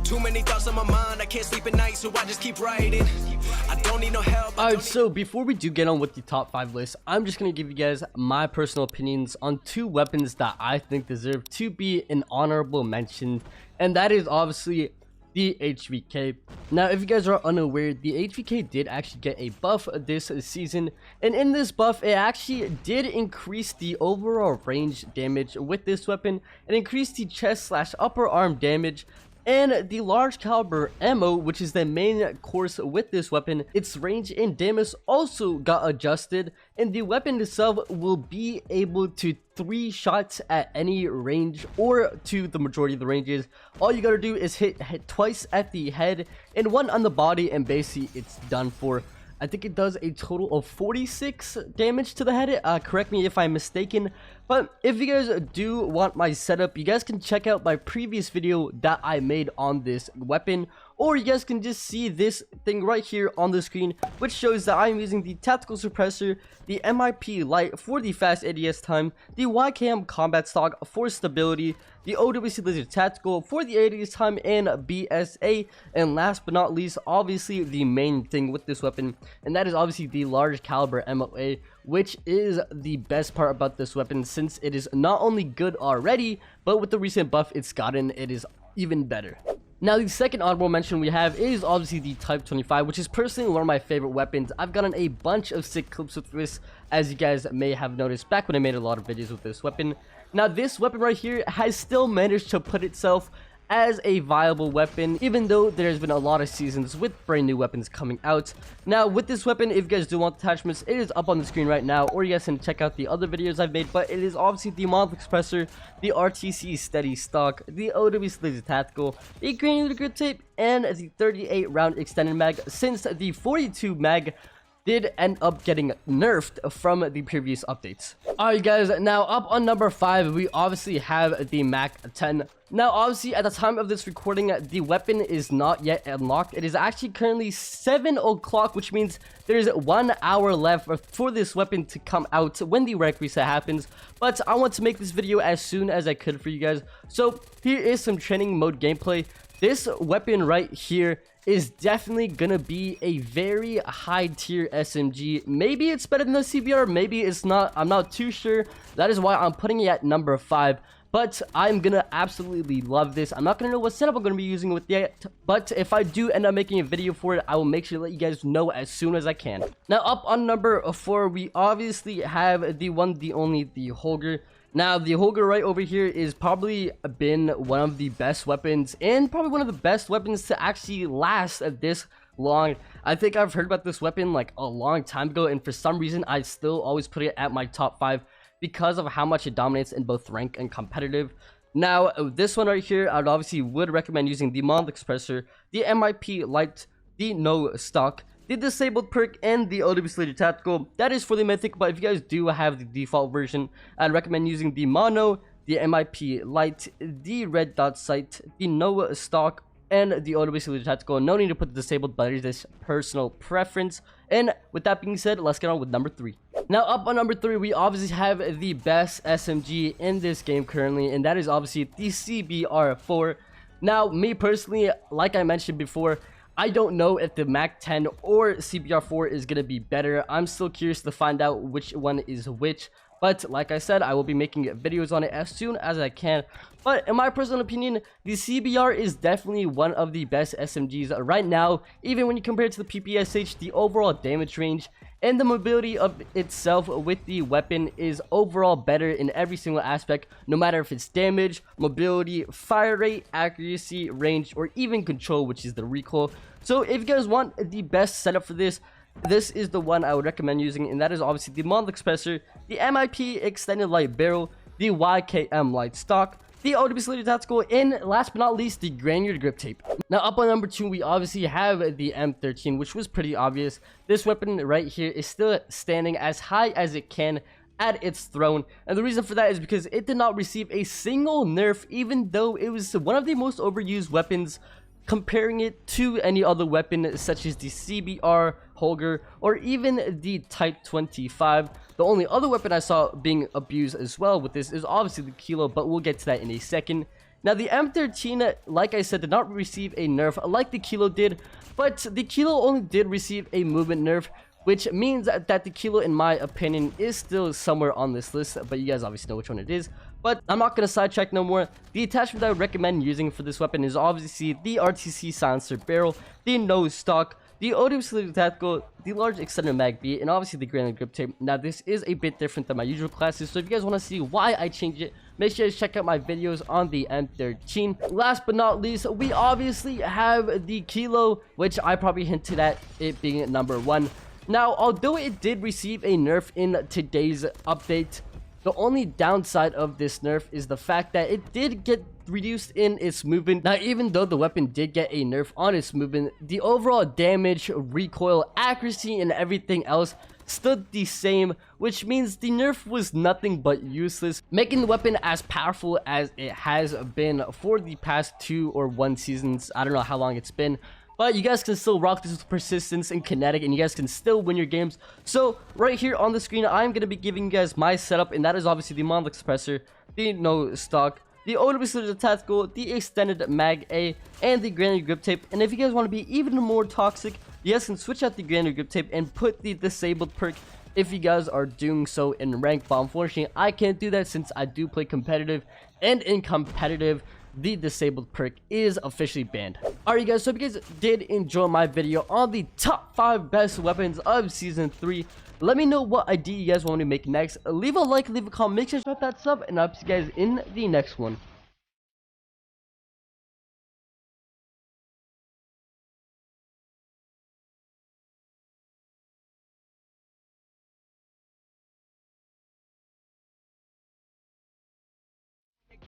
Too many thoughts on my mind, I can't sleep at night, so I just keep writing. I don't need no help. Alright, so before we do get on with the top 5 list, I'm just going to give you guys my personal opinions on 2 weapons that I think deserve to be an honorable mention, and that is obviously the HVK. Now, if you guys are unaware, the HVK did actually get a buff this season, and in this buff, it actually did increase the overall range damage with this weapon, and increased the chest / upper arm damage, and the large caliber ammo, which is the main course with this weapon, its range and damage also got adjusted, and the weapon itself will be able to 3 shots at any range or to the majority of the ranges. All you gotta do is hit twice at the head and 1 on the body, and basically it's done for. I think it does a total of 46 damage to the head. Correct me if I'm mistaken. But if you guys do want my setup, you guys can check out my previous video that I made on this weapon. Or you guys can just see this thing right here on the screen, which shows that I'm using the Tactical Suppressor, the MIP Light for the fast ADS time, the YKM Combat Stock for stability, the OWC Laser Tactical for the ADS time and BSA, and last but not least, obviously the main thing with this weapon, and that is obviously the large caliber MOA, which is the best part about this weapon, since it is not only good already, but with the recent buff it's gotten, it is even better. Now, the second honorable mention we have is obviously the Type 25, which is personally one of my favorite weapons. I've gotten a bunch of sick clips with this, as you guys may have noticed back when I made a lot of videos with this weapon. Now, this weapon right here has still managed to put itself as a viable weapon, even though there's been a lot of seasons with brand new weapons coming out. Now, with this weapon, if you guys do want attachments, it is up on the screen right now, or you guys can check out the other videos I've made. But it is obviously the Monolith Expressor, the RTC Steady Stock, the OWC Laser Tactical, the granular grip tape, and the 38 round extended mag, since the 42 mag did end up getting nerfed from the previous updates. Alright guys, now up on number 5, we obviously have the Mac 10. Now obviously at the time of this recording, the weapon is not yet unlocked. It is actually currently 7 o'clock, which means there's 1 hour left for this weapon to come out when the rank reset happens. But I want to make this video as soon as I could for you guys. So here is some training mode gameplay. This weapon right here is definitely gonna be a very high tier SMG. Maybe it's better than the CBR, maybe it's not, I'm not too sure. That is why I'm putting it at number 5. But I'm gonna absolutely love this. I'm not gonna know what setup I'm gonna be using with yet, but if I do end up making a video for it, I will make sure to let you guys know as soon as I can. Now up on number 4, we obviously have the one, the only, the Holger. Now, the Holger right over here is probably been one of the best weapons, and probably one of the best weapons to actually last this long. I think I've heard about this weapon like a long time ago, and for some reason, I still always put it at my top 5 because of how much it dominates in both rank and competitive. Now, this one right here, I obviously would recommend using the Monolith Expressor, the MIP Light, the No Stock, the disabled perk, and the OWC Laser Tactical. That is for the mythic, but if you guys do have the default version, I'd recommend using the Mono, the MIP Light, the Red Dot Sight, the No Stock, and the OWC Laser Tactical. No need to put the disabled, but it is this personal preference. And with that being said, let's get on with number 3. Now up on number 3, we obviously have the best SMG in this game currently, and that is obviously the CBR4. Now, me personally, like I mentioned before, I don't know if the Mac 10 or CBR4 is going to be better. I'm still curious to find out which one is which. But like I said, I will be making videos on it as soon as I can. But in my personal opinion, the CBR is definitely one of the best SMGs right now. Even when you compare it to the PPSH, the overall damage range and the mobility of itself with the weapon is overall better in every single aspect, no matter if it's damage, mobility, fire rate, accuracy, range, or even control, which is the recoil. So if you guys want the best setup for this, this is the one I would recommend using, and that is obviously the Monolith Expressor, the MIP Extended Light Barrel, the YKM Light Stock, the OWC Laser Tactical, and last but not least, the granular grip tape. Now up on number 2, we obviously have the M13, which was pretty obvious. This weapon right here is still standing as high as it can at its throne, and the reason for that is because it did not receive a single nerf, even though it was one of the most overused weapons comparing it to any other weapon such as the CBR, Holger, or even the Type 25. The only other weapon I saw being abused as well with this is obviously the Kilo, but we'll get to that in a second. Now the M13, like I said, did not receive a nerf like the Kilo did, but the Kilo only did receive a movement nerf, which means that the Kilo, in my opinion, is still somewhere on this list, but you guys obviously know which one it is. But I'm not going to sidetrack no more. The attachment that I would recommend using for this weapon is obviously the RTC silencer barrel, the nose stock, the codm selected tactical, the large extended mag B, and obviously the granite grip tape. Now this is a bit different than my usual classes, so if you guys want to see why I changed it, make sure to check out my videos on the M13. Last but not least, we obviously have the Kilo, which I probably hinted at it being number 1. Now, although it did receive a nerf in today's update, the only downside of this nerf is the fact that it did get reduced in its movement. Now, even though the weapon did get a nerf on its movement, the overall damage, recoil, accuracy, and everything else stood the same, which means the nerf was nothing but useless, making the weapon as powerful as it has been for the past 2 or 1 seasons. I don't know how long it's been, but you guys can still rock this with persistence and kinetic, and you guys can still win your games. So right here on the screen, I'm going to be giving you guys my setup, and that is obviously the monolith suppressor, the no stock, the codm selected tactical, the extended mag A, and the granite grip tape. And if you guys want to be even more toxic, you guys can switch out the granite grip tape and put the disabled perk if you guys are doing so in rank. But unfortunately, I can't do that since I do play competitive, and in competitive, the disabled perk is officially banned. Alright guys, so if you guys did enjoy my video on the top 5 best weapons of season 3, let me know what idea you guys want me to make next. Leave a like, leave a comment, make sure to hit that sub, and I'll see you guys in the next one.